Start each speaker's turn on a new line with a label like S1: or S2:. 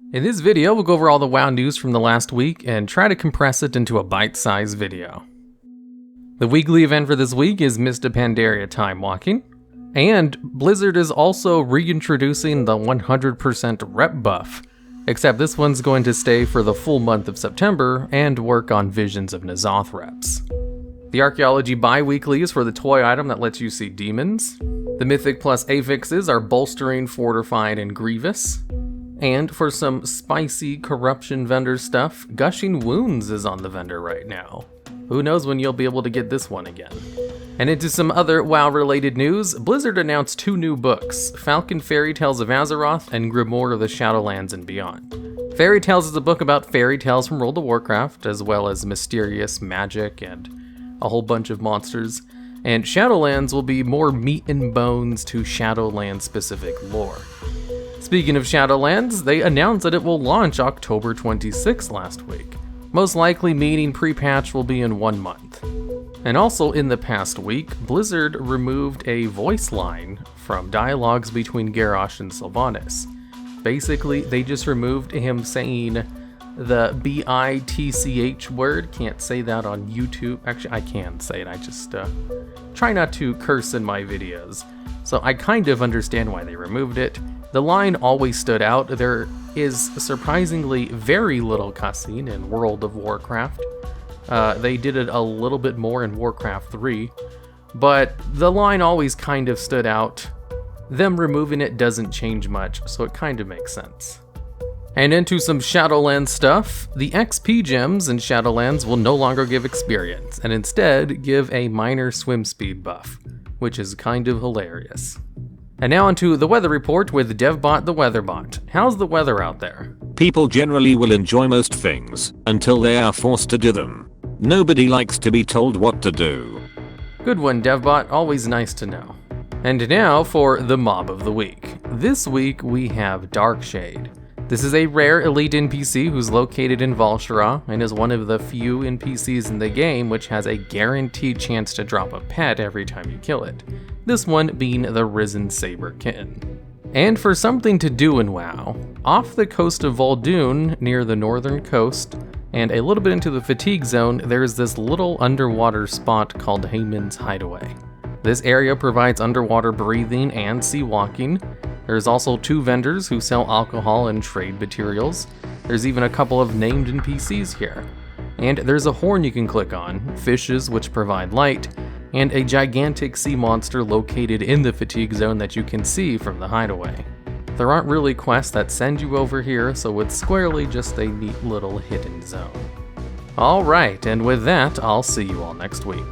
S1: In this video, we'll go over all the WoW news from the last week and try to compress it into a bite-sized video. The weekly event for this week is Mists of Pandaria Time Walking, and Blizzard is also reintroducing the 100% rep buff, except this one's going to stay for the full month of September and work on Visions of N'Zoth reps. The Archaeology bi-weekly is for the toy item that lets you see demons. The Mythic plus affixes are Bolstering, Fortified, and Grievous. And for some spicy corruption vendor stuff, Gushing Wounds is on the vendor right now. Who knows when you'll be able to get this one again. And into some other WoW-related news, Blizzard announced 2 new books, Falcon Fairy Tales of Azeroth and Grimoire of the Shadowlands and Beyond. Fairy Tales is a book about fairy tales from World of Warcraft, as well as mysterious magic and a whole bunch of monsters. And Shadowlands will be more meat and bones to Shadowlands-specific lore. Speaking of Shadowlands, they announced that it will launch October 26th last week, most likely meaning pre-patch will be in 1 month. And also in the past week, Blizzard removed a voice line from dialogues between Garrosh and Sylvanas. Basically, they just removed him saying the B-I-T-C-H word. Can't say that on YouTube. Actually, I can say it, I just try not to curse in my videos. So I kind of understand why they removed it. The line always stood out. There is surprisingly very little cussing in World of Warcraft. They did it a little bit more in Warcraft 3, but the line always kind of stood out. Them removing it doesn't change much, so it kind of makes sense. And into some Shadowlands stuff, the XP gems in Shadowlands will no longer give experience, and instead give a minor swim speed buff, which is kind of hilarious. And now onto the weather report with DevBot the Weatherbot. How's the weather out there?
S2: People generally will enjoy most things until they are forced to do them. Nobody likes to be told what to do.
S1: Good one, DevBot. Always nice to know. And now for the mob of the week. This week we have Darkshade. This is a rare elite NPC who's located in Val'sharah and is one of the few NPCs in the game which has a guaranteed chance to drop a pet every time you kill it. This one being the Risen Saber Kitten. And for something to do in WoW, off the coast of Vol'dun, near the northern coast, and a little bit into the Fatigue Zone, there's this little underwater spot called Heyman's Hideaway. This area provides underwater breathing and sea walking. There's also 2 vendors who sell alcohol and trade materials. There's even a couple of named NPCs here. And there's a horn you can click on, fishes which provide light, and a gigantic sea monster located in the Fatigue Zone that you can see from the hideaway. There aren't really quests that send you over here, so it's squarely just a neat little hidden zone. Alright, and with that, I'll see you all next week.